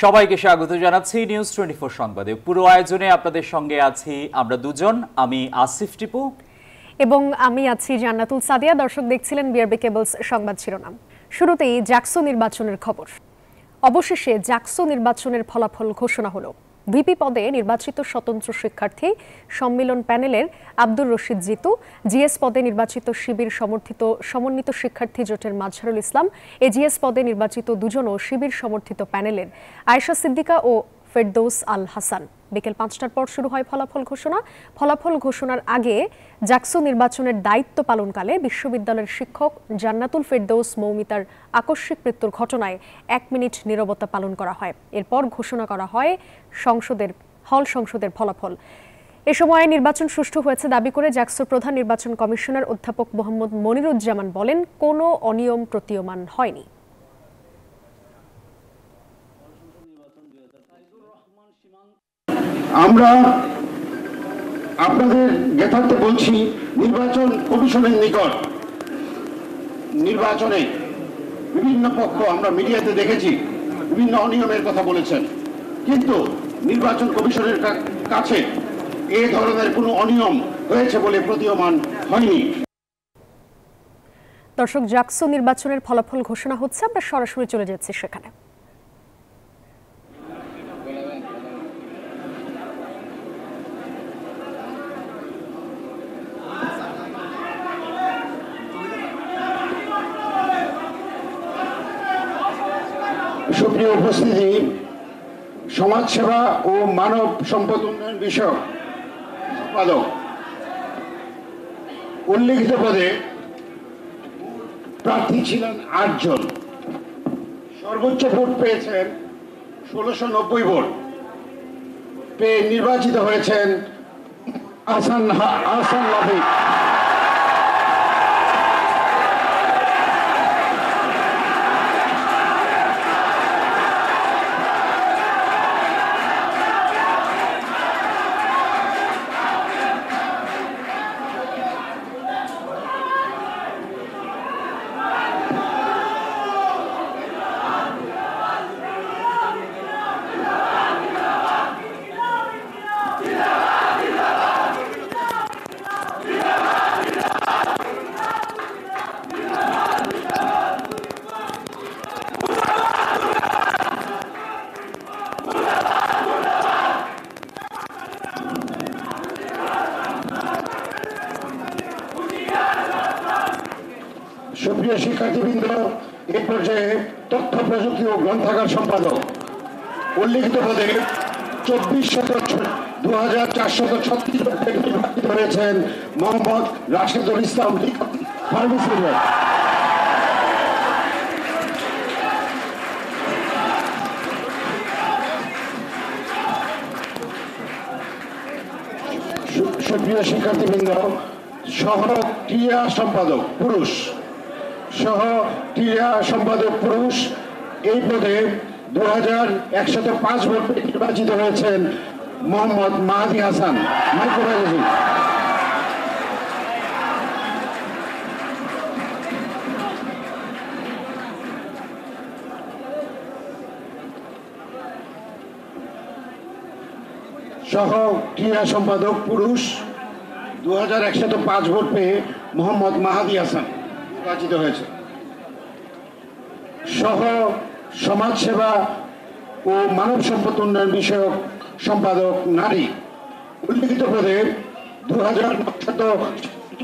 সবাইকে স্বাগত জানাচ্ছি নিউজ 24 সংবাদে। পুরো আয়োজনে আপনাদের সঙ্গে আছি আমরা দুজন, আমি আসিফ টিপু এবং আমি আছি জান্নাতুল সাদিয়া। দর্শক দেখছিলেন বিআরবি কেবলস সংবাদ শিরোনাম। শুরুতেই জাকসু নির্বাচনের খবর। অবশেষে জাকসু নির্বাচনের ফলাফল ঘোষণা হলো। ভিপি পদে নির্বাচিত স্বতন্ত্র শিক্ষার্থী সম্মেলন প্যানেলের আব্দুর রশিদ জিতু, জিএস পদে নির্বাচিত শিবির সমর্থিত সমন্বিত শিক্ষার্থী জোটের মাজহারুল ইসলাম, এজিএস পদে নির্বাচিত দুজনও শিবির সমর্থিত প্যানেলের আয়েশা সিদ্দিকা ও ফেরদৌস আল হাসান। বিকেল ৫টার পর শুরু হয় ফলাফল ঘোষণা। ফলাফল ঘোষণার আগে জাকসু নির্বাচনের দায়িত্ব পালনকালে বিশ্ববিদ্যালয়ের শিক্ষক জান্নাতুল ফেরদৌস মৌমিতার আকস্মিক মৃত্যুর ঘটনায় ১ মিনিট নীরবতা পালন করা হয়। এরপর ঘোষণা করা হয় সংসদের ফলাফল। এ সময় নির্বাচন সুষ্ঠু হয়েছে দাবি করে জাকসুর প্রধান নির্বাচন কমিশনার অধ্যাপক মোহাম্মদ মনিরুজ্জামান বলেন, কোনো অনিয়ম প্রতীয়মান হয়নি। আমরা আপনাদের জ্ঞাতার্থে বলছি, নির্বাচন কমিশনের নিকট নির্বাচনে বিভিন্ন পক্ষ আমরা মিডিয়াতে দেখেছি বিভিন্ন অনিয়মের কথা বলেছেন, কিন্তু নির্বাচন কমিশনের কাছে এ ধরনের কোনো অনিয়ম হয়েছে বলে প্রতীয়মান হয়নি। দর্শক, জাকসু নির্বাচনের ফলাফল ঘোষণা হচ্ছে, আমরা সরাসরি চলে যাচ্ছি সেখানে। সুপ্রিয় উপস্থিতি, সমাজসেবা ও মানব সম্পদ উন্নয়ন বিষয়ক সম্পাদক উল্লিখিত পদে প্রার্থী ছিলেন ৮ জন। সর্বোচ্চ ভোট পেয়েছেন ১৬৯০ ভোট পেয়ে নির্বাচিত হয়েছেন আহসান লাফিক। সুপ্রিয় শিক্ষার্থীবৃন্দ, এ পর্যায়ে তথ্য প্রযুক্তি ও গ্রন্থাগার সম্পাদক উল্লিখিত পদে ২৪,৪৩৬ নির্বাচিত হয়েছেন মোহাম্মদ রাশেদুল ইসলাম ফার্মেসি। সুপ্রিয় শিক্ষার্থীবৃন্দ, সহ ক্রীড়া সম্পাদক পুরুষ এই পদে ২,১০৫ ভোট নির্বাচিত হয়েছেন মোহাম্মদ মাহাদি হাসান, মাইক্রোবায়োলজি। সহ ক্রীড়া সম্পাদক পুরুষ ২,১০৫ ভোট পেয়ে মোহাম্মদ মাহাদি হাসান নির্বাচিত হয়েছে। সহ সমাজসেবা ও মানব সম্পদ উন্নয়ন বিষয়ক সম্পাদক নারী উল্লিখিত পদে ২,৯০০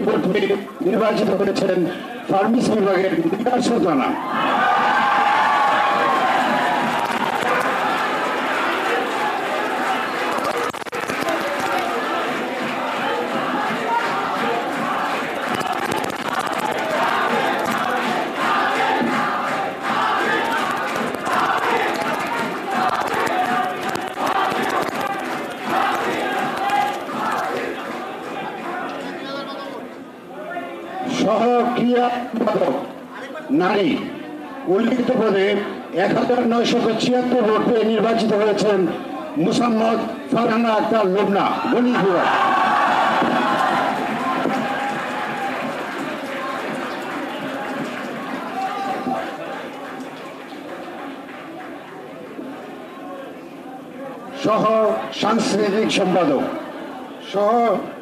ভোট পেয়ে নির্বাচিত হয়েছেন ফার্মেসি বিভাগের নিগার সুলতানা। সহ ক্রীড়া সম্পাদক নারী উল্লিখিত পদে ১,৯৭৬ ভোট পেয়ে নির্বাচিত হয়েছেন মুসাম্মদ ফারহানা আক্তার লোবনা, গণিত বিভাগ। সহ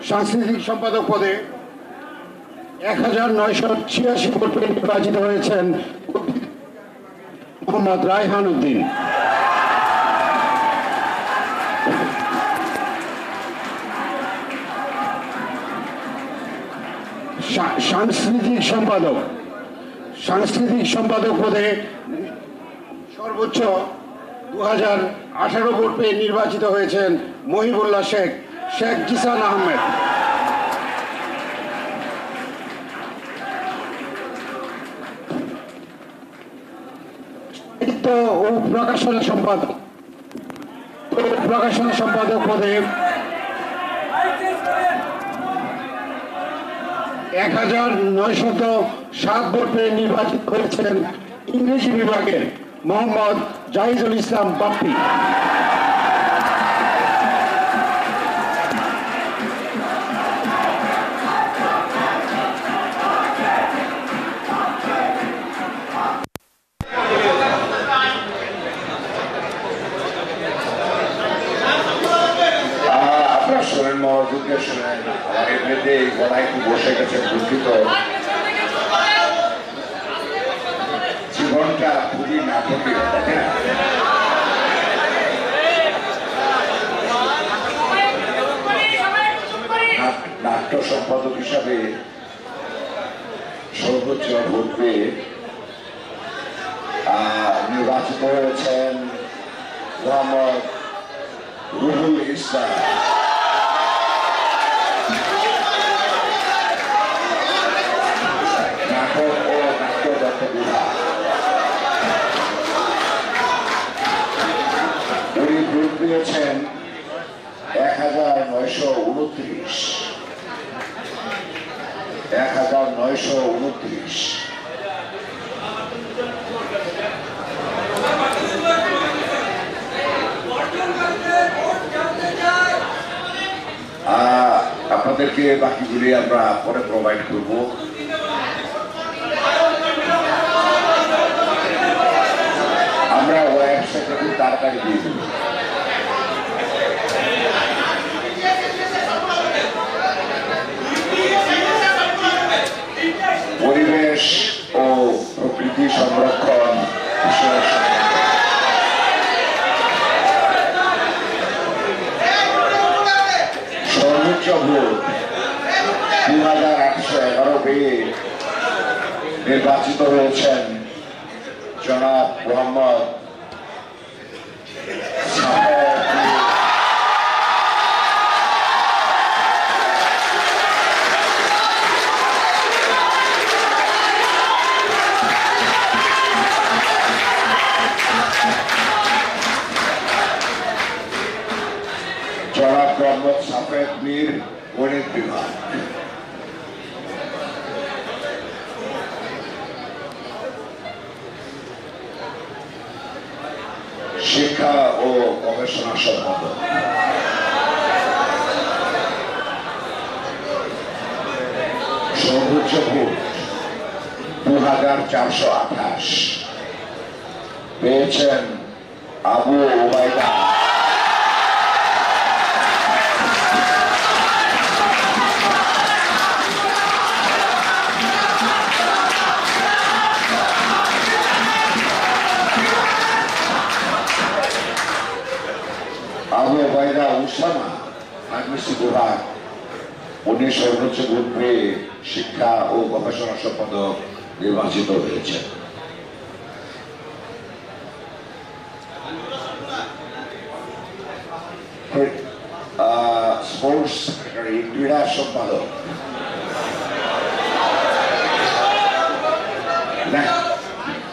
সাংস্কৃতিক সম্পাদক পদে 1986 ভোট পেয়ে নির্বাচিত হয়েছেন মোহাম্মদ রায়হান উদ্দিন। সাংস্কৃতিক সম্পাদক পদে সর্বোচ্চ 2018 ভোট পেয়ে নির্বাচিত হয়েছেন মহিবুল্লাহ শেখ জিসান আহমেদ। সাহিত্য ও প্রকাশনা সম্পাদক পদে 1907 ভোট পেয়ে নির্বাচিত হয়েছেন ইংরেজি বিভাগের মোহাম্মদ জাহিদুল ইসলাম বাপ্পি। আপনার শোনেন মহাযুদ্ধে শোনেন, আমার এমনিতে এই গলায় একটু বসে গেছে, দুঃখিত। জীবনটা খুবই নাটকীয়, তাই না? নাট্য সম্পাদক হিসাবে সর্বোচ্চ ভোট পেয়ে নির্বাচিত হয়েছেন মোহাম্মদ রুহুল ইসলাম। নাটক ও নাট্যদত্ত বিভাগ। উনি ভোট পেয়েছেন 1929। 1929। আপনাদেরকে বাকিগুলি আমরা পরে প্রোভাইড করব। আমরা ওয়েবসাইটে খুব তাড়াতাড়ি দিয়ে দেব। পরিবেশ ও প্রকৃতি সংরক্ষণ বিষয়ে সর্বোচ্চ ভোট 2811 পেয়ে নির্বাচিত হয়েছেন জনাব মোহাম্মদ সাফেদ মীর গণিত বিভাগ। শিক্ষা ও গবেষণা সম্পাদক। সর্বোচ্চ ভোট 2428 পেয়েছেন আবু ওবায়দা। আবু ওবায়দা উসামা ফার্মেসি বিভাগ। উনি সর্বোচ্চ ভোট পেয়ে শিক্ষা ও গবেষণা সম্পাদক নির্বাচিত হয়েছে। স্পোর্টস সেক্রেটারি, ক্রীড়া সম্পাদক।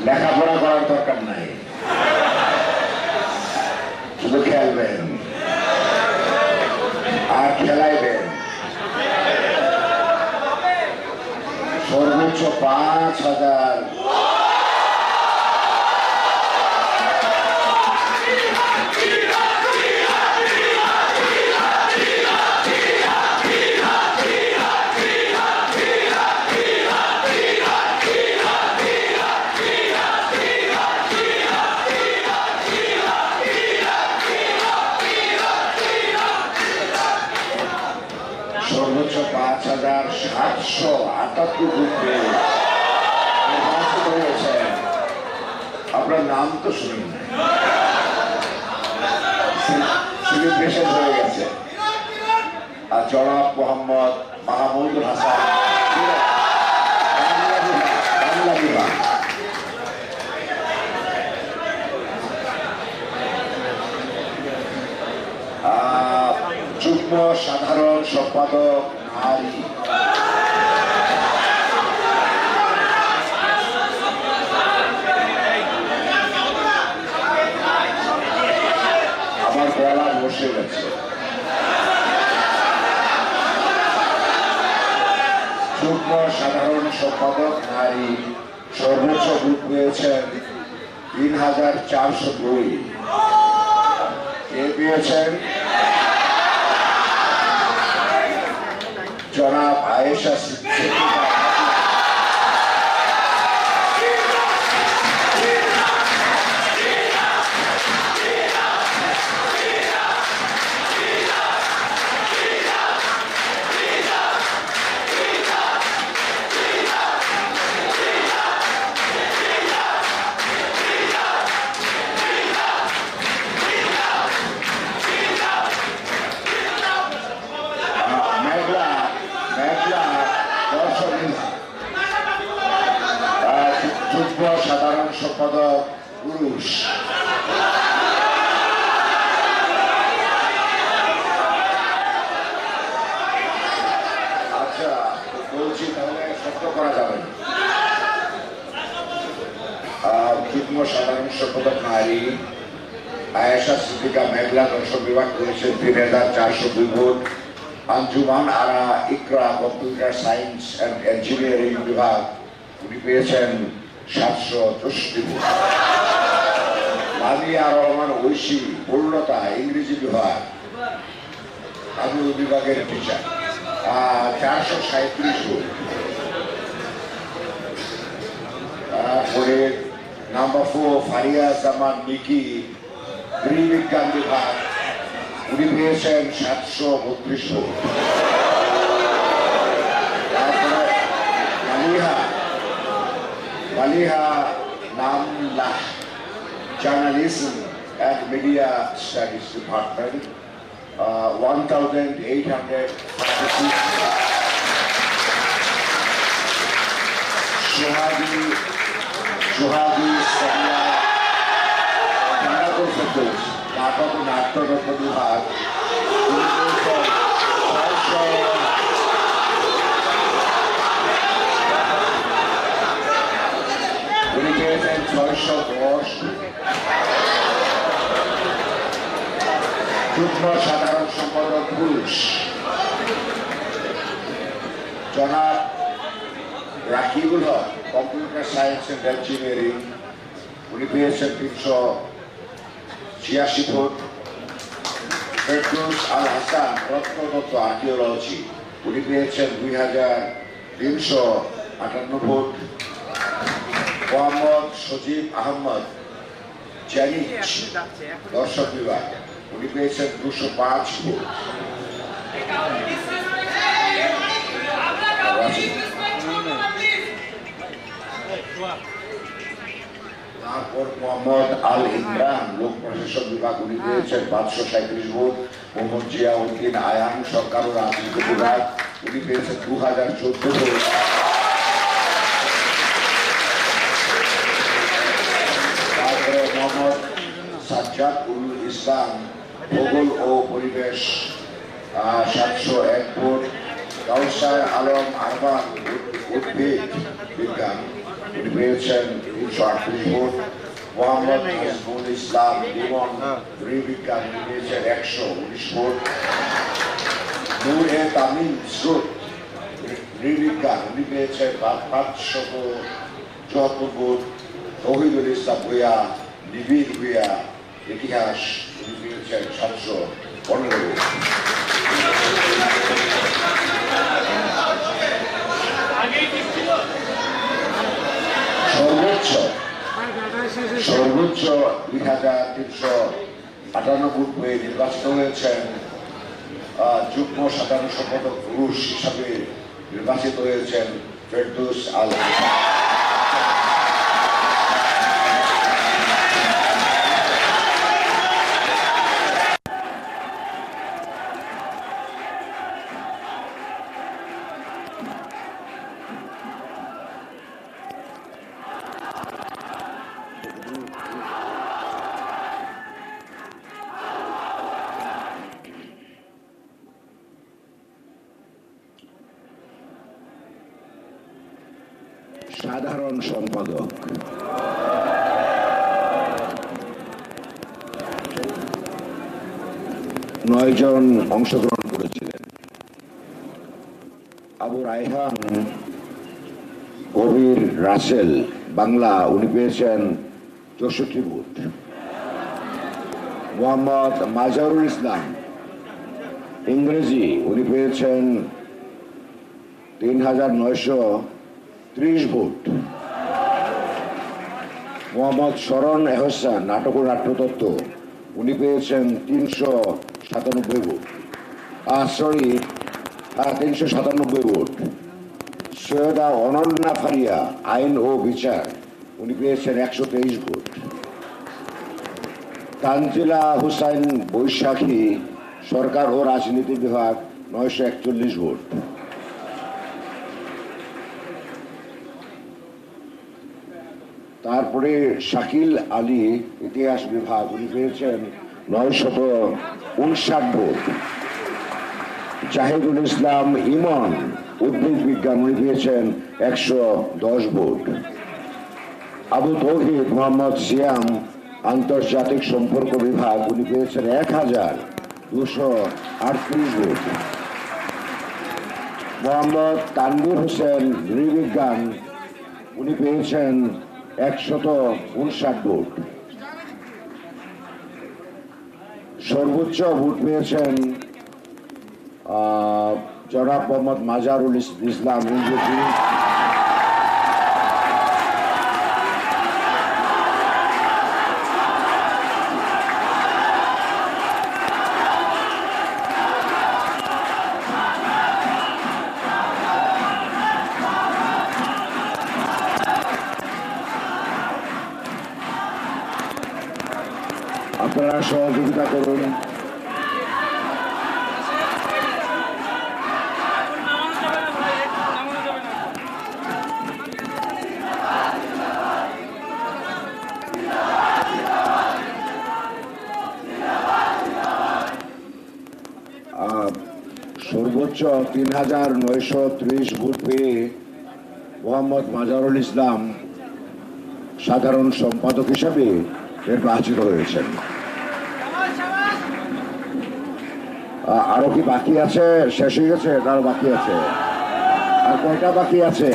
লেখাপড়া করার দরকার নাই, শুধু খেলবেন আর খেলাইবেন। সর্বোচ্চ 5000। 478 ভোট পেয়ে নির্বাচিত হয়েছেন। আপনার নাম তো শুনুন, সেলিব্রেশন হয়ে গেছে। আর জনাব মোহাম্মদ মাহমুদুল হাসান বাংলা বিভাগ। যুগ্ম সাধারণ সম্পাদক নারী আমার গলা বসে গেছে। যুগ্ম সাধারণ সম্পাদক নারী সর্বোচ্চ ভোট পেয়েছেন ৩,৪০২। কে পেয়েছেন? জনাব আয়েশা সিদ্দিকা। যুগ্ম সাধারণ সম্পাদক পুরুষ। আচ্ছা বলছি, তাহলে শব্দ করা যাবে না। যুগ্ম সাধারণ সম্পাদক নারী আয়েশা সিদ্দিকা মেঘলা দর্শক বিভাগ করেছেন ৩,৪০২ ভোট। Anjuman Ara Ikra computer science and engineering বিভাগ উনি পেয়েছেন ৭৬৪ ভোট। মালিয়া রহমান ঐশী পূর্ণতা ইংরেজি বিভাগ, আমি ওই বিভাগের টিচার, ৪৩৭ ভোট। তারপরে নাম্বার 4 ফারিয়া জামান নিকি গৃহবিজ্ঞান বিভাগ উনি পেয়েছেন ৭৩২ ভোট। তারপরে Maliha Namlah journalism and media studies department 1,836। Sohagi Samia নাটক ও নাট্যরত্ন বিভাগ উনি পেয়েছেন ৬১০। যুগ্ম সাধারণ সম্পাদক পুরুষ জনাব রাকিবুল হক কম্পিউটার সায়েন্স অ্যান্ড ইঞ্জিনিয়ারিং উনি পেয়েছেন ৩৮৬ ভোট। ফেরদৌস আল হাসান প্রত্নতত্ত্ব আর্কিওলজি উনি পেয়েছেন ২,৩৫৮ ভোট। মোহাম্মদ সজীব আহমদ জ্যানিজ দর্শক বিভাগ উনি পেয়েছেন ২০৫ ভোট। তারপর মোহাম্মদ আল ইমরান লোক প্রশাসন বিভাগ উনি পেয়েছেন ৫৩৭ ভোট। মোহাম্মদ জিয়াউদ্দিন আয়ান সরকার ও রাজনীতি বিভাগ উনি পেয়েছেন ২,০১৪ ভোট। তারপরে মোহাম্মদ সাজ্জাদ উল ইসলাম ভূগোল ও পরিবেশ ৭০১ ভোট। কাউসার আলম আরমান উদ্ভিদ বিজ্ঞান উনি পেয়েছেন ৩৩৮ ভোট। মোহাম্মদ নাজমুল ইসলাম লিমন নৃবিজ্ঞান উনি পেয়েছেন ১১৯ ভোট। নূর এ তামিম স্রোত নৃবিজ্ঞান উনি পেয়েছেন ৫৭৪ ভোট। তৌহিদুল ইসলাম ভূঁইয়া নিবিড় ভূঁইয়া ইতিহাস উনি পেয়েছেন ৭১৫ ভোট। সর্বোচ্চ ২,৩৫৮ ভোট পেয়ে নির্বাচিত হয়েছেন যুগ্ম সাধারণ সম্পাদক পুরুষ হিসাবে নির্বাচিত হয়েছেন ফেরদৌস আল সাধারণ সম্পাদক জন অংশগ্রহণ করেছিলেন। আবু রায়হান কবির রাসেল বাংলা, উনি পেয়েছেন 64 ভোট। মোহাম্মদ মাজারুল ইসলাম ইংরেজি, উনি পেয়েছেন 3930 ভোট। মোহাম্মদ শরণ এহসান নাটক ও নাট্যতত্ত্ব, উনি পেয়েছেন 397 ভোট। 397 ভোট। সৈয়দা অনন্যা ফারিয়া আইন ও বিচার, উনি পেয়েছেন 123 ভোট। তানজিলা হুসাইন বৈশাখী সরকার ও রাজনীতি বিভাগ 941 ভোট। তারপরে শাকিল আলী ইতিহাস বিভাগ, উনি পেয়েছেন 959 ভোট। জাহিদুল ইসলাম ইমন উদ্ভিদ বিজ্ঞান, উনি পেয়েছেন 110 ভোট। আবু তৌহিদ মোহাম্মদ সিয়াম আন্তর্জাতিক সম্পর্ক বিভাগ, উনি পেয়েছেন 1238 ভোট। মোহাম্মদ তানভীর হোসেন নৃবিজ্ঞান, উনি পেয়েছেন 159 ভোট। সর্বোচ্চ ভোট পেয়েছেন জনাব মোহাম্মদ মাজারুল ইসলাম ইংরেজি, আপনারা সহযোগিতা করুন। সর্বোচ্চ 3930 ভোট পেয়ে মোহাম্মদ মাজারুল ইসলাম সাধারণ সম্পাদক হিসাবে নির্বাচিত হয়েছেন। আরো কি বাকি আছে? শেষ হয়ে গেছে? আরো বাকি আছে? আর কয়টা বাকি আছে?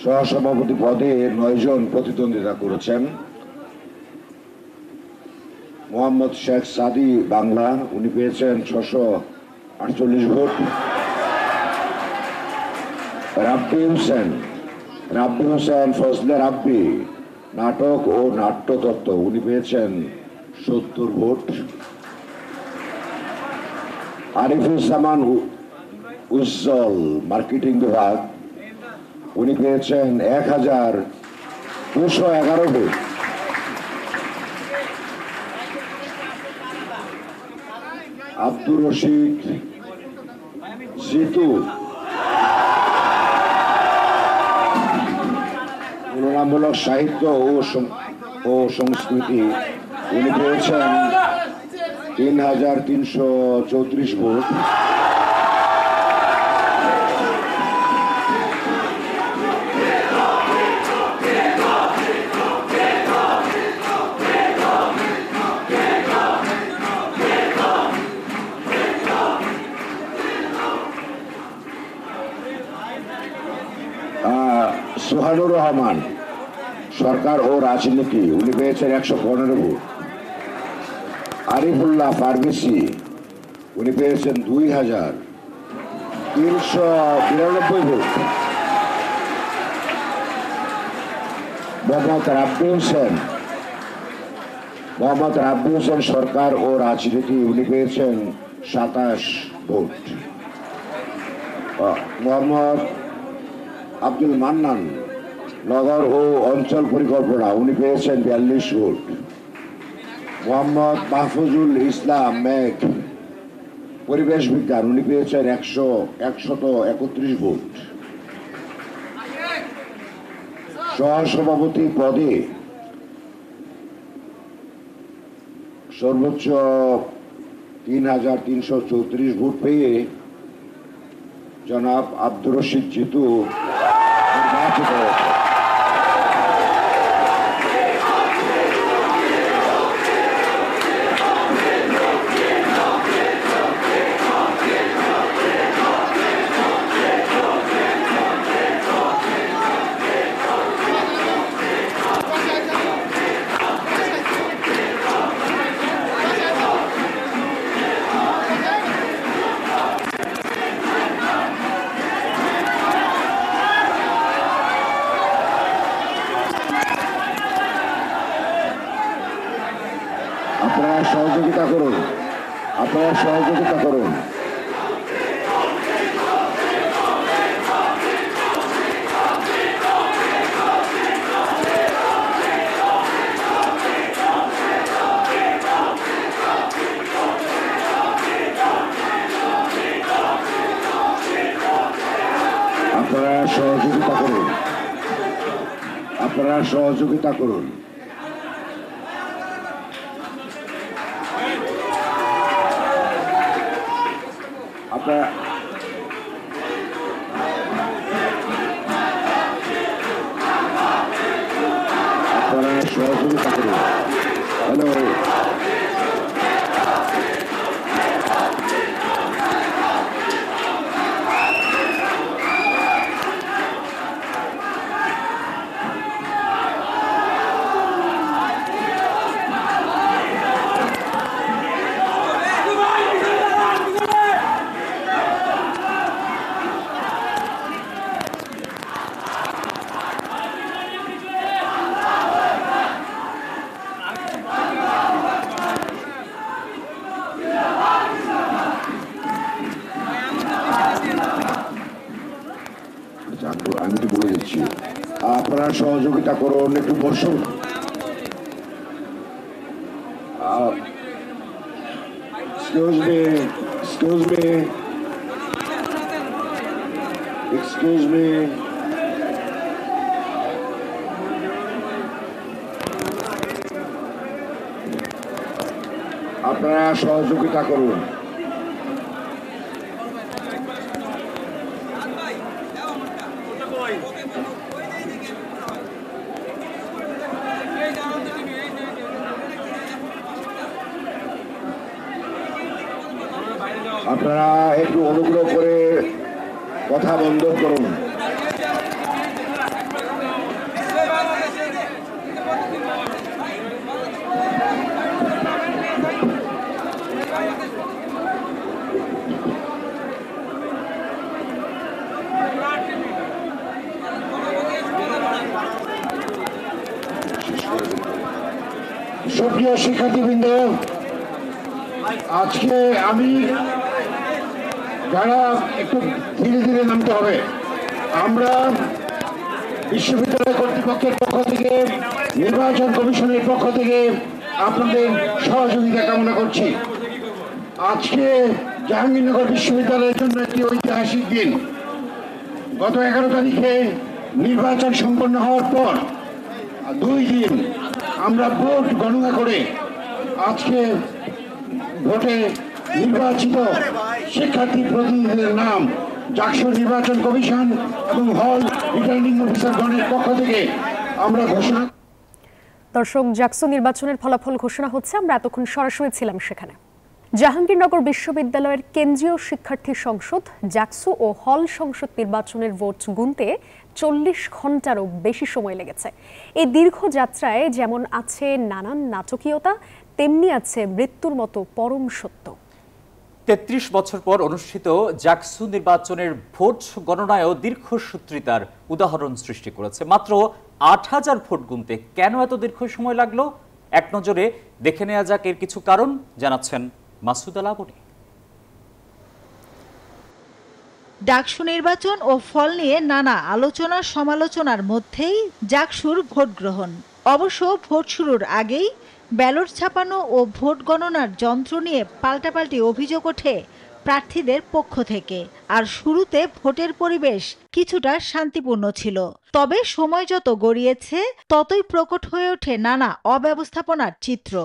সহসভাপতি পদে 9 জন প্রতিদ্বন্দ্বিতা করেছেন। মোহাম্মদ শেখ সাদি বাংলা, উনি পেয়েছেন 648 ভোট। রাব্বি হোসেন ফজলে রাব্বি নাটক ও নাট্যতত্ত্ব, উনি পেয়েছেন 70 ভোট। আরিফুজ্জামান উজ্জ্বল মার্কেটিং বিভাগ, উনি পেয়েছেন 1211 ভোট। আব্দুর রশিদ জিতু তুলনামূলক সাহিত্য ও সংস্কৃতি, উনি পেয়েছেন 3334 ভোট। সোহানুর রহমান সরকার ও রাজনীতি উনি পেয়েছেন 115 ভোট। আরিফুল্লাহ পারভেসি উনি পেয়েছেন 2392 ভোট। মোহাম্মদ রাব্বি হোসেন সরকার ও রাজনীতি উনি পেয়েছেন 27 ভোট। মোহাম্মদ আব্দুল মান্নান নগর ও অঞ্চল পরিকল্পনা উনি পেয়েছেন 42 ভোট। মোহাম্মদ মাহফুজুল ইসলাম মেঘ পরিবেশ বিজ্ঞান উনি পেয়েছেন 131 ভোট। সহসভাপতি পদে সর্বোচ্চ 3334 ভোট পেয়ে জনাব আব্দুর রশিদ জিতু নির্বাচিত হয়েছে। আপনারা সহযোগিতা করুন, আপনারা সহযোগিতা করুন। আপনারা সহযোগিতা করুন, আপনারা সহযোগিতা করুন। আপনারা সহযোগিতা করুন। হ্যালো, আমি তো বলে দিচ্ছি, আপনারা সহযোগিতা করুন। একটু বসুন। Excuse me, excuse me. আপনারা সহযোগিতা করুন। আপনারা একটু অনুগ্রহ করে কথা বন্ধ করুন। সুপ্রিয় শিক্ষার্থীবৃন্দ, আজকে আমি যারা একটু ধীরে ধীরে নামতে হবে, আমরা বিশ্ববিদ্যালয় কর্তৃপক্ষের পক্ষ থেকে, নির্বাচন কমিশনের পক্ষ থেকে আপনাদের সহযোগিতা কামনা করছি। আজকে জাহাঙ্গীরনগর বিশ্ববিদ্যালয়ের জন্য একটি ঐতিহাসিক দিন। গত 11 তারিখে নির্বাচন সম্পন্ন হওয়ার পর 2 দিন আমরা ভোট গণনা করে আজকে ভোটে নির্বাচিত শিক্ষার্থী প্রতিনিধিদের নাম জাকসু নির্বাচন কমিশন এবং হল রিটার্নিং অফিসারগণের পক্ষ থেকে আমরা ঘোষণা। দর্শক, জাকসু নির্বাচনের ফলাফল ঘোষণা হচ্ছে, আমরা এতক্ষণ সরাসরি ছিলাম সেখানে। জাহাঙ্গীরনগর বিশ্ববিদ্যালয়ের কেন্দ্রীয় শিক্ষার্থী সংসদ জাকসু ও হল সংসদ নির্বাচনের ভোট গুনতে ৪০ ঘণ্টারও বেশি সময় লেগেছে। এই দীর্ঘ যাত্রায় যেমন আছে নানান নাটকীয়তা, তেমনি আছে মৃত্যুর মতো পরম সত্য। ৩৩ বছর পর অনুষ্ঠিত জাকসু নির্বাচনের ভোট গণনায়ও দীর্ঘসূত্রিতার উদাহরণ সৃষ্টি করেছে। মাত্র ৮,০০০ ভোট গুনতে কেন এত দীর্ঘ সময় লাগলো, এক নজরে দেখে নেওয়া যাক এর কিছু কারণ, জানাচ্ছেন মাসুদা লাবণী। ডাকসু নির্বাচন ও ফল নিয়ে নানা আলোচনা সমালোচনার মধ্যেই জাকসুর ভোট গ্রহণ। অবশ্য ভোট শুরুর আগেই ব্যালট ছাপানো ও ভোট গণনার যন্ত্র নিয়ে পাল্টাপাল্টি অভিযোগ ওঠে প্রার্থীদের পক্ষ থেকে। আর শুরুতে ভোটের পরিবেশ কিছুটা শান্তিপূর্ণ ছিল, তবে সময় যত গড়িয়েছে ততই প্রকট হয়ে ওঠে নানা অব্যবস্থাপনার চিত্র।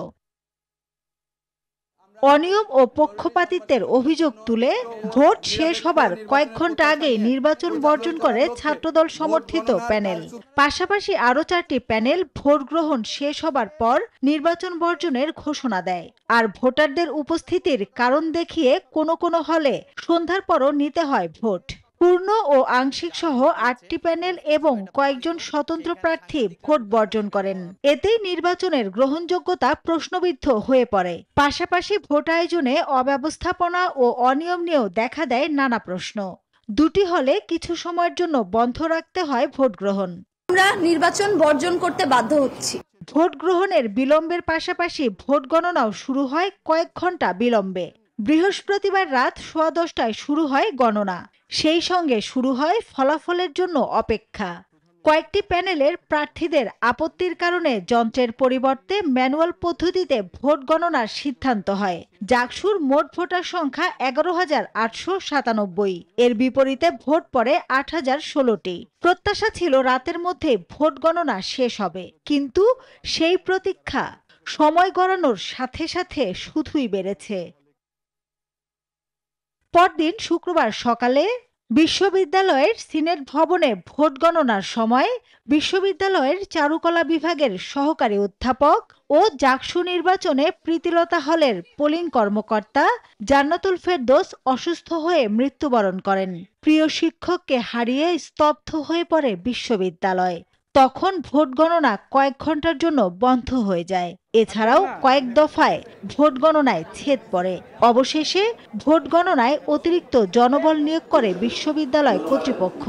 অনিয়ম ও পক্ষপাতিত্বের অভিযোগ তুলে ভোট শেষ হবার কয়েক ঘন্টা আগেই নির্বাচন বর্জন করে ছাত্রদল সমর্থিত প্যানেল। পাশাপাশি আরও 4টি প্যানেল ভোট গ্রহণ শেষ হবার পর নির্বাচন বর্জনের ঘোষণা দেয়। আর ভোটারদের উপস্থিতির কারণ দেখিয়ে কোনো কোনো হলে সন্ধ্যার পরও নিতে হয় ভোট। পূর্ণ ও আংশিক সহ 8টি প্যানেল এবং কয়েকজন স্বতন্ত্র প্রার্থী ভোট বর্জন করেন। এতেই নির্বাচনের গ্রহণযোগ্যতা প্রশ্নবিদ্ধ হয়ে পড়ে। পাশাপাশি ভোট আয়োজনে অব্যবস্থাপনা ও অনিয়ম নিয়েও দেখা দেয় নানা প্রশ্ন। দুটি হলে কিছু সময়ের জন্য বন্ধ রাখতে হয় ভোট গ্রহণ। আমরা নির্বাচন বর্জন করতে বাধ্য হচ্ছি। ভোট গ্রহণের বিলম্বের পাশাপাশি ভোট গণনাও শুরু হয় কয়েক ঘন্টা বিলম্বে। বৃহস্পতিবার রাত 10:15টায় শুরু হয় গণনা। সেই সঙ্গে শুরু হয় ফলাফলের জন্য অপেক্ষা। কয়েকটি প্যানেলের প্রার্থীদের আপত্তির কারণে যন্ত্রের পরিবর্তে ম্যানুয়াল পদ্ধতিতে ভোট গণনার সিদ্ধান্ত হয়। জাকসুর মোট ভোটার সংখ্যা 11,897। এর বিপরীতে ভোট পড়ে 8,016টি। প্রত্যাশা ছিল রাতের মধ্যে ভোট গণনা শেষ হবে, কিন্তু সেই প্রতীক্ষা সময় গড়ানোর সাথে সাথে শুধুই বেড়েছে। পরদিন শুক্রবার সকালে বিশ্ববিদ্যালয়ের সিনেট ভবনে ভোট গণনার সময় বিশ্ববিদ্যালয়ের চারুকলা বিভাগের সহকারী অধ্যাপক ও জাকসু নির্বাচনে প্রীতিলতা হলের পোলিং কর্মকর্তা জান্নাতুল ফেরদৌস অসুস্থ হয়ে মৃত্যুবরণ করেন। প্রিয় শিক্ষককে হারিয়ে স্তব্ধ হয়ে পড়ে বিশ্ববিদ্যালয়। তখন ভোট গণনা কয়েক ঘন্টার জন্য বন্ধ হয়ে যায়। এছাড়াও কয়েক দফায় ভোট গণনায় ছেদ পড়ে। অবশেষে ভোট গণনায় অতিরিক্ত জনবল নিয়োগ করে বিশ্ববিদ্যালয় কর্তৃপক্ষ।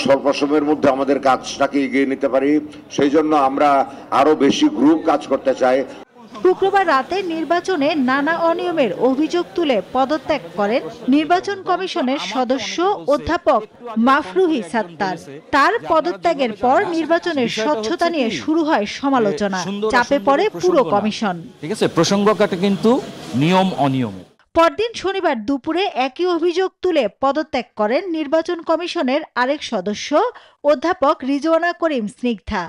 স্বল্প সময়ের মধ্যে আমাদের কাজটাকে এগিয়ে নিতে পারি, সেই জন্য আমরা আরো বেশি গ্রুপ কাজ করতে চাই। শুক্রবার রাতে নির্বাচনে নানা অনিয়মের অভিযোগ তুলে পদত্যাগ করেন নির্বাচন কমিশনের সদস্য অধ্যাপক মাফরুহি সাত্তার। তার পদত্যাগের পর নির্বাচনের স্বচ্ছতা নিয়ে শুরু হয় সমালোচনা। চাপে পড়ে পুরো কমিশন। ঠিক আছে, প্রসঙ্গটা কিন্তু নিয়ম অনিয়ম। পরদিন শনিবার দুপুরে একই অভিযোগ তুলে পদত্যাগ করেন নির্বাচন কমিশনের আরেক সদস্য অধ্যাপক রিজওয়ানা করিম স্নিগ্ধা।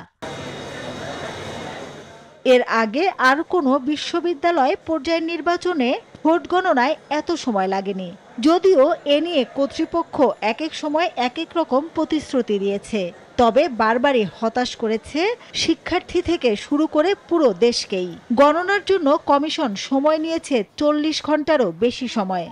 এর আগে আর কোনো বিশ্ববিদ্যালয় পর্যায়ের নির্বাচনে ভোট গণনায় এত সময় লাগেনি। যদিও এ নিয়ে কর্তৃপক্ষ এক এক সময় এক এক রকম প্রতিশ্রুতি দিয়েছে, তবে বারবারই হতাশ করেছে শিক্ষার্থী থেকে শুরু করে পুরো দেশকেই। গণনার জন্য কমিশন সময় নিয়েছে 40 ঘন্টারও বেশি সময়।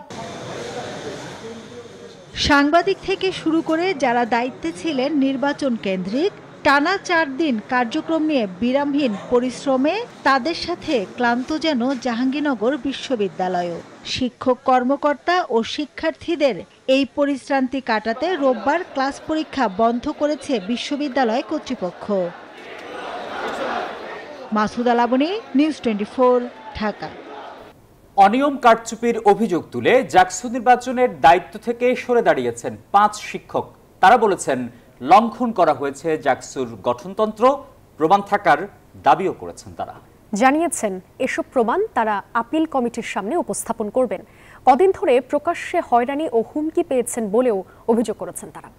সাংবাদিক থেকে শুরু করে যারা দায়িত্বে ছিলেন নির্বাচন কেন্দ্রিক টানা 4 দিন কার্যক্রম নিয়ে বিরামহীন পরিশ্রমে তাদের সাথে ক্লান্ত যেন জাহাঙ্গীরনগর বিশ্ববিদ্যালয়ও। শিক্ষক কর্মকর্তা ও শিক্ষার্থীদের এই পরিশ্রান্তি কাটাতে রোববার ক্লাস পরীক্ষা বন্ধ করেছে বিশ্ববিদ্যালয় কর্তৃপক্ষ। মাসুদা লাবণী, নিউজ 24, ঢাকা। অনিয়ম কারচুপির অভিযোগ তুলে জাকসু নির্বাচনের দায়িত্ব থেকে সরে দাঁড়িয়েছেন 5 শিক্ষক। তারা বলেছেন লঙ্ঘন করা হয়েছে জাকসুর গঠনতন্ত্র, প্রমাণ থাকার দাবিও করেছেন তারা। জানিয়েছেন এসব প্রমাণ তারা আপিল কমিটির সামনে উপস্থাপন করবেন। কদিন ধরে প্রকাশ্যে হয়রানি ও হুমকি পেয়েছেন বলেও অভিযোগ করেছেন তারা।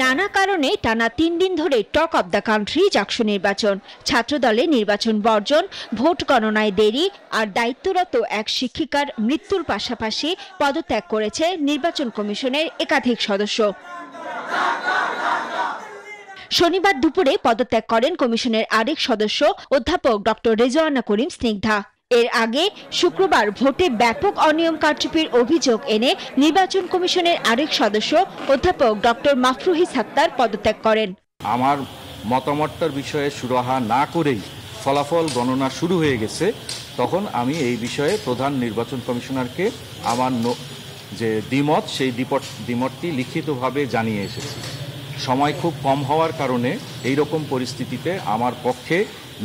নানা কারণে টানা 3 দিন ধরে talk of the country JAKSU নির্বাচন। ছাত্রদলের নির্বাচন বর্জন, ভোট গণনায় দেরি আর দায়িত্বরত এক শিক্ষিকার মৃত্যুর পাশাপাশি পদত্যাগ করেছে নির্বাচন কমিশনের একাধিক সদস্য। শনিবার দুপুরে পদত্যাগ করেন কমিশনের আরেক সদস্য অধ্যাপক ডক্টর রিজওয়ানা করিম স্নিগ্ধা। এর আগে শুক্রবার ভোটে ব্যাপক অনিয়ম কারচুপির অভিযোগ এনে নির্বাচন কমিশনের আরেক সদস্য অধ্যাপক ডক্টর মাফরুহি সাত্তার পদত্যাগ করেন। আমার মতামতটার বিষয়ে সুরাহা না করেই ফলাফল গণনা শুরু হয়ে গেছে, তখন আমি এই বিষয়ে প্রধান নির্বাচন কমিশনারকে আমার যে দ্বিমত, সেই দ্বিমতটি লিখিতভাবে জানিয়ে এসেছি। সময় খুব কম হওয়ার কারণে এই রকম পরিস্থিতিতে আমার পক্ষে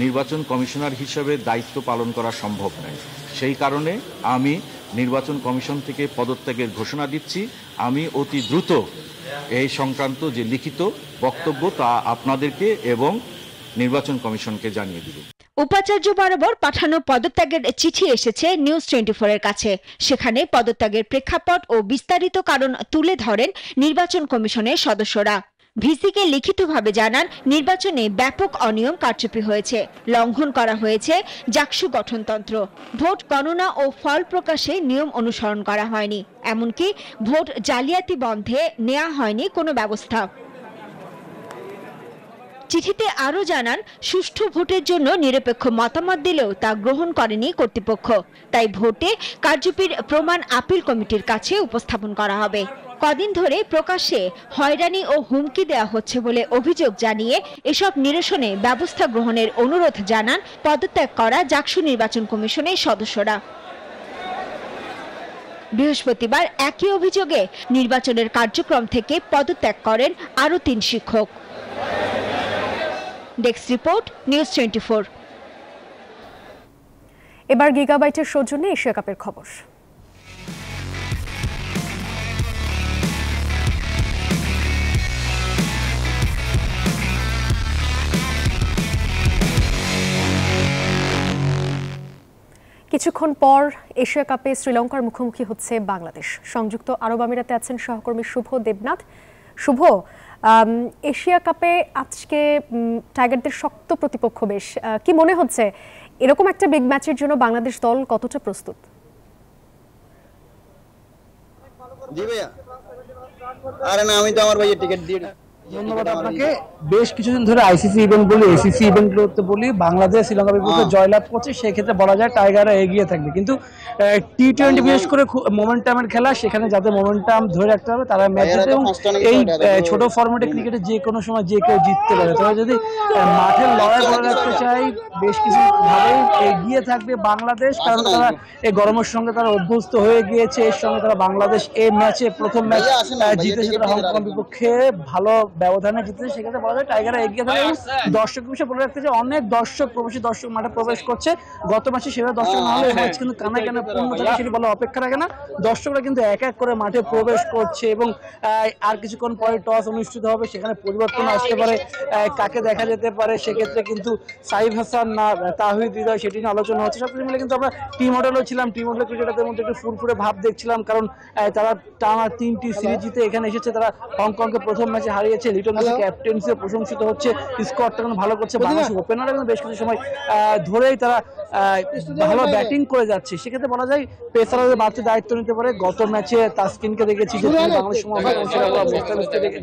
নির্বাচন কমিশনার হিসেবে দায়িত্ব পালন করা সম্ভব নয়। সেই কারণে আমি নির্বাচন কমিশন থেকে পদত্যাগের ঘোষণা দিচ্ছি। আমি অতি দ্রুত এই সংক্রান্ত যে লিখিত বক্তব্য তা আপনাদেরকে এবং নির্বাচন কমিশনকে জানিয়ে দিব। উপাচার্য বরাবর পাঠানো পদত্যাগের চিঠি এসেছে নিউজ 24 এর কাছে। সেখানে পদত্যাগের প্রেক্ষাপট ও বিস্তারিত কারণ তুলে ধরেন নির্বাচন কমিশনের সদস্যরা। ভিসিকে লিখিতভাবে জানান নির্বাচনে ব্যাপক অনিয়ম কারচুপি হয়েছে, লঙ্ঘন করা হয়েছে জাকসু গঠনতন্ত্র, ভোট গণনা ও ফল প্রকাশে নিয়ম অনুসরণ করা হয়নি, এমনকি ভোট জালিয়াতি বন্ধে নেওয়া হয়নি কোনো ব্যবস্থা। চিঠিতে আরও জানান সুষ্ঠু ভোটের জন্য নিরপেক্ষ মতামত দিলেও তা গ্রহণ করেনি কর্তৃপক্ষ, তাই ভোটে কারচুপির প্রমাণ আপিল কমিটির কাছে উপস্থাপন করা হবে। কদিন ধরে প্রকাশ্যে হয়রানি ও হুমকি দেওয়া হচ্ছে বলে অভিযোগ জানিয়ে এসব নিরসনে ব্যবস্থা গ্রহণের অনুরোধ জানান পদত্যাগ করা জাকসু নির্বাচন কমিশনের সদস্যরা। বৃহস্পতিবার একই অভিযোগে নির্বাচনের কার্যক্রম থেকে পদত্যাগ করেন আরও 3 শিক্ষক। Desk report, news 24। এবার গিগাবাইটের সৌজন্যে এশিয়া কাপের খবর। কিছুক্ষণ পর এশিয়া কাপে শ্রীলঙ্কার মুখোমুখি হচ্ছে বাংলাদেশ। সংযুক্ত আরব আমিরাতে আছেন সহকর্মী শুভ দেবনাথ। শুভ, এশিয়া কাপে আজকে টাইগারদের শক্ত প্রতিপক্ষ বেশ, কি মনে হচ্ছে এরকম একটা বিগ ম্যাচের জন্য বাংলাদেশ দল কতটা প্রস্তুত? জি ভাইয়া, আরে না, আমি তো আমার ভাইয়ের টিকিট দিয়ে। ধন্যবাদ আপনাকে। বেশ কিছুদিন ধরে আইসিসি ইভেন্ট বলি, এসিসি ইভেন্টগুলোতে বলি বাংলাদেশ শ্রীলঙ্কার বিপক্ষে জয়লাভ করছে, সেক্ষেত্রে বলা যায় টাইগাররা এগিয়ে থাকবে। কিন্তু টি-20 বিশেষ করে মোমেন্টামের খেলা, সেখানে যাদের মোমেন্টাম ধরে রাখতে হবে তারা ম্যাচ জিতে, এবং এই ছোট ফরম্যাটে ক্রিকেটে যে কোনো সময় যে কেউ জিততে পারে। তবে যদি মাঠের লড়াই করে রাখতে চাই, বেশ কিছুভাবেই এগিয়ে থাকবে বাংলাদেশ, কারণ তারা এই গরমের সঙ্গে তারা অভ্যস্ত হয়ে গিয়েছে। এর সঙ্গে তারা বাংলাদেশ এই ম্যাচে প্রথম ম্যাচ জিতেছে, তারা হংকং বিপক্ষে ভালো ব্যবধানে জিতেছে। সেক্ষেত্রে বলা যায় টাইগাররা এগিয়ে থাকে। এবং দর্শক বিষয়ে বলে রাখতে চাই, অনেক প্রবাসী দর্শক মাঠে প্রবেশ করছে। গত ম্যাচে সেভাবে দর্শক না হলে ম্যাচ কিন্তু কানে কানে পূর্ণ থাকে, সেটি বলে অপেক্ষা রাখে না। দর্শকরা কিন্তু এক এক করে মাঠে প্রবেশ করছে, এবং আর কিছুক্ষণ পরে টস অনুষ্ঠিত হবে, সেখানে পরিবর্তন আসতে পারে, কাকে দেখা যেতে পারে। সেক্ষেত্রে কিন্তু সাইফ হাসান না তাহিদ হৃদয়, সেটি নিয়ে আলোচনা হচ্ছে। সব কিছু মিলে কিন্তু আমরা টিম মডেলও ছিলাম, টিম মডেল ক্রিকেটারদের মধ্যে একটু ফুরফুরে ভাব দেখছিলাম, কারণ তারা টানা 3টি সিরিজ জিতে এখানে এসেছে। তারা হংকংকে প্রথম ম্যাচে হারিয়েছে, লিটন দাসের ক্যাপ্টেন্সি প্রশংসিত হচ্ছে, স্কোয়াডটা কিন্তু ভালো করছে। বাংলাদেশ ওপেনাররা কিন্তু বেশ কিছু সময় ধরেই তারা ভালো ব্যাটিং করে যাচ্ছে। সেক্ষেত্রে বলা যায় পেসারদের বাড়তি দায়িত্ব নিতে পারে। গত ম্যাচে তাসকিনকে দেখেছি যে বাংলাদেশ সময়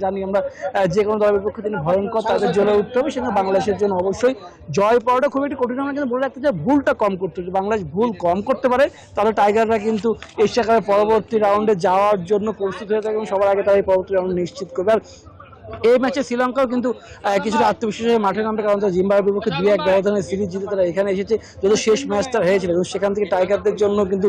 জানি আমরা যে কোনো দলের বিপক্ষে তিনি ভয়ঙ্কর, তাদের জন্য উঠতে হবে। সেখানে বাংলাদেশের জন্য অবশ্যই জয় পাওয়াটা খুব একটি কঠিন। আমরা কিন্তু বলে রাখতে চাই ভুলটা কম করতে হবে। বাংলাদেশ ভুল কম করতে পারে, তাহলে টাইগাররা কিন্তু এশিয়া কাপের পরবর্তী রাউন্ডে যাওয়ার জন্য প্রস্তুত হয়ে থাকে, এবং সবার আগে তারা এই পরবর্তী রাউন্ড নিশ্চিত করবে। আর এই ম্যাচে শ্রীলঙ্কাও কিন্তু কিছুটা আত্মবিশ্বাসে মাঠে নামবে, কারণ তারা জিম্বাবুয়ের বিপক্ষে 2-1 ব্যবধানে সিরিজ জিতে তারা এখানে এসেছে। যদিও শেষ ম্যাচ তারা হেরেছিল, এবং সেখান থেকে টাইগারদের জন্য কিন্তু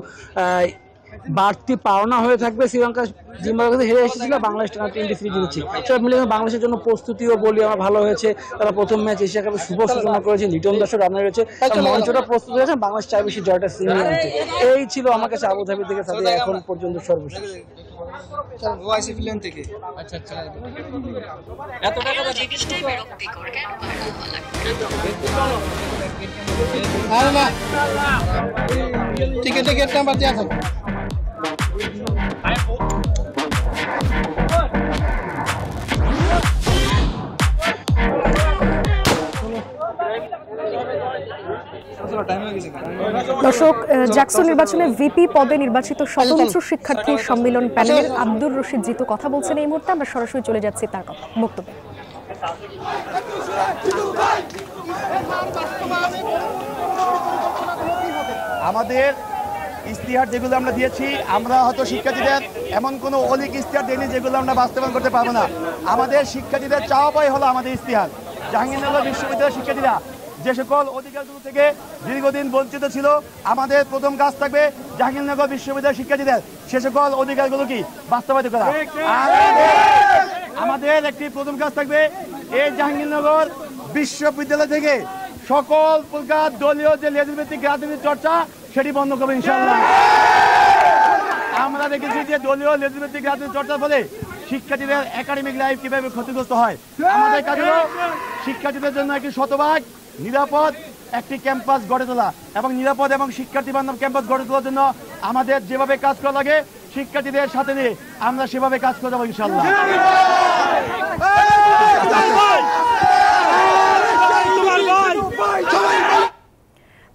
বাড়তি পাওনা হয়ে থাকবে। শ্রীলঙ্কা জিম্বাবুয়ে হেরে এসেছিল, বাংলাদেশ টানা 3টি সিরিজ জিতেছে। সব মিলে বাংলাদেশের জন্য প্রস্তুতিও বলি আমার ভালো হয়েছে। তারা প্রথম ম্যাচ এশিয়া কাপে শুভ সূচনা করেছে, লিটন দাসও রানার রয়েছে, মঞ্চটা প্রস্তুত হয়েছে। বাংলাদেশ চাই বেশি জয়টা ছিনিয়ে আনতে। এই ছিল আমার কাছে আবুধাবি থেকে সাথে এখন পর্যন্ত সর্বশেষ। টিকিট নাম্বার দেওয়া থাকবে। দর্শক, জাকসু নির্বাচনে ভিপি পদে নির্বাচিত স্বতন্ত্র শিক্ষার্থী সম্মেলন প্যানেলের আব্দুর রশিদ জিতু কথা বলছেন এই মুহূর্তে। আমরা সরাসরি চলে যাচ্ছি তার বক্তব্যে। আমাদের ইস্তিহার যেগুলো আমরা দিয়েছি, আমরা হয়তো শিক্ষার্থীদের এমন কোনো অলিক ইস্তিহার দিইনি যেগুলো আমরা বাস্তবায়ন করতে পারবো না। আমাদের শিক্ষার্থীদের চাওয়া পাই হলো আমাদের ইস্তিহার। জাহাঙ্গীরনগর বিশ্ববিদ্যালয়ের শিক্ষার্থীরা যে সকল অধিকারগুলো থেকে দীর্ঘদিন বঞ্চিত ছিল, আমাদের প্রথম কাজ থাকবে জাহাঙ্গীরনগর বিশ্ববিদ্যালয়ের শিক্ষার্থীদের সে সকল অধিকারগুলো কি বাস্তবায়িত করা। আমাদের একটি প্রথম কাজ থাকবে এই জাহাঙ্গীরনগর বিশ্ববিদ্যালয় থেকে সকল প্রকার দলীয় যে লেজভিত্তিক রাজনীতির চর্চা সেটি বন্ধ করবে ইনশাআল্লাহ। আমরা দেখেছি যে দলীয় লেজভিত্তিক রাজনীতির চর্চার ফলে শিক্ষার্থীদের একাডেমিক লাইফ কিভাবে ক্ষতিগ্রস্ত হয়। আমাদের কাজ হলো শিক্ষার্থীদের জন্য একটি শতভাগ নিরাপদ একটি ক্যাম্পাস গড়ে তোলা এবং নিরাপদ এবং শিক্ষার্থী বান্ধব ক্যাম্পাস গড়ে তোলার জন্য আমাদের যেভাবে কাজ করা লাগে শিক্ষার্থীদের সাথে নিয়ে আমরা সেভাবে কাজ করে যাবো ইনশাআল্লাহ।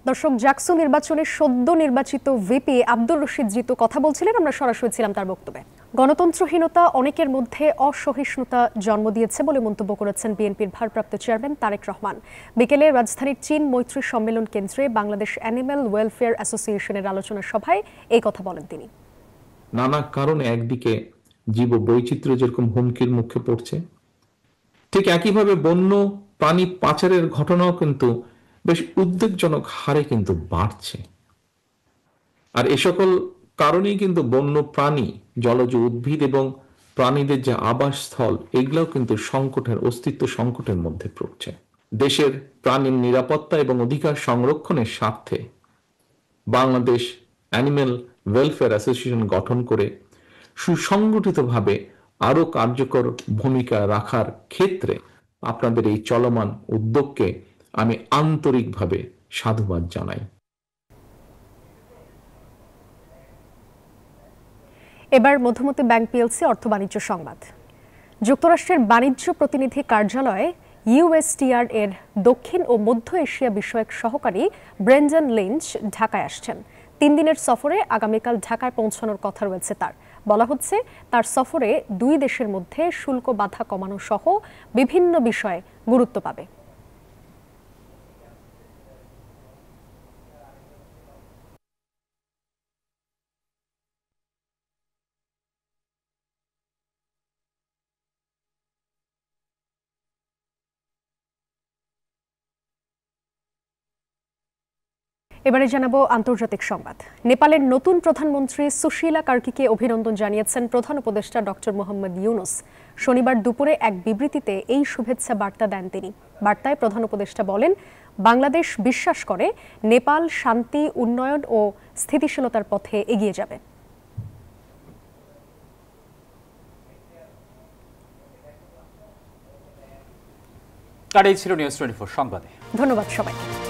দর্শক, জাকসু নির্বাচনে সদ্য নির্বাচিত ভিপি আব্দুর রশিদ জিতু কথা বলছিলেন, আমরা সরাসরি ছিলাম তার বক্তব্যে। গণতন্ত্রহীনতা অনেকের মধ্যে অসহিষ্ণুতা জন্ম দিয়েছে বলে মন্তব্য করেছেন বিএনপির ভারপ্রাপ্ত চেয়ারম্যান তারেক রহমান। বিকেলে রাজধানীর চীন মৈত্রী সম্মেলন কেন্দ্রে বাংলাদেশ অ্যানিম্যাল ওয়েলফেয়ার অ্যাসোসিয়েশনের আলোচনা সভায় এই কথা বলেন তিনি। নানা কারণে একদিকে জীব বৈচিত্র্য যেরকম হুমকির মুখে পড়ছে, ঠিক একইভাবে বন্য প্রাণী পাচারের ঘটনাও কিন্তু বেশ উদ্বেগজনক হারে কিন্তু বাড়ছে। আর এ সকল কারণেই কিন্তু বন্য প্রাণী, জলজ উদ্ভিদ এবং প্রাণীদের যে আবাসস্থল এগুলোও কিন্তু সংকটের অস্তিত্ব সংকটের মধ্যে পড়ছে। দেশের প্রাণীর নিরাপত্তা এবং অধিকার সংরক্ষণের স্বার্থে বাংলাদেশ অ্যানিম্যাল ওয়েলফেয়ার অ্যাসোসিয়েশন গঠন করে সুসংগঠিতভাবে আরো কার্যকর ভূমিকা রাখার ক্ষেত্রে আপনাদের এই চলমান উদ্যোগকে আমি আন্তরিকভাবে সাধুবাদ জানাই। এবার মধুমতি ব্যাংক পিএলসি অর্থ বাণিজ্য সংবাদ। যুক্তরাষ্ট্রের বাণিজ্য প্রতিনিধি কার্যালয়ে ইউএসটিআর এর দক্ষিণ ও মধ্য এশিয়া বিষয়ক সহকারী ব্রেন্ডন লিঞ্চ ঢাকায় আসছেন। 3 দিনের সফরে আগামীকাল ঢাকায় পৌঁছানোর কথা রয়েছে তার। বলা হচ্ছে তার সফরে 2 দেশের মধ্যে শুল্ক বাধা কমানো সহ বিভিন্ন বিষয়ে গুরুত্ব পাবে। এবারে জানাবো আন্তর্জাতিক সংবাদ। নেপালের নতুন প্রধানমন্ত্রী সুশীলা কার্কিকে অভিনন্দন জানিয়েছেন প্রধান উপদেষ্টা ডক্টর মোহাম্মদ ইউনুস। শনিবার দুপুরে এক বিবৃতিতে এই শুভেচ্ছা বার্তা দেন তিনি। বার্তায় প্রধান উপদেষ্টা বলেন, বাংলাদেশ বিশ্বাস করে নেপাল শান্তি, উন্নয়ন ও স্থিতিশীলতার পথে এগিয়ে যাবে। আর এই ছিল নিউজ 24 সংবাদে। ধন্যবাদ সবাইকে।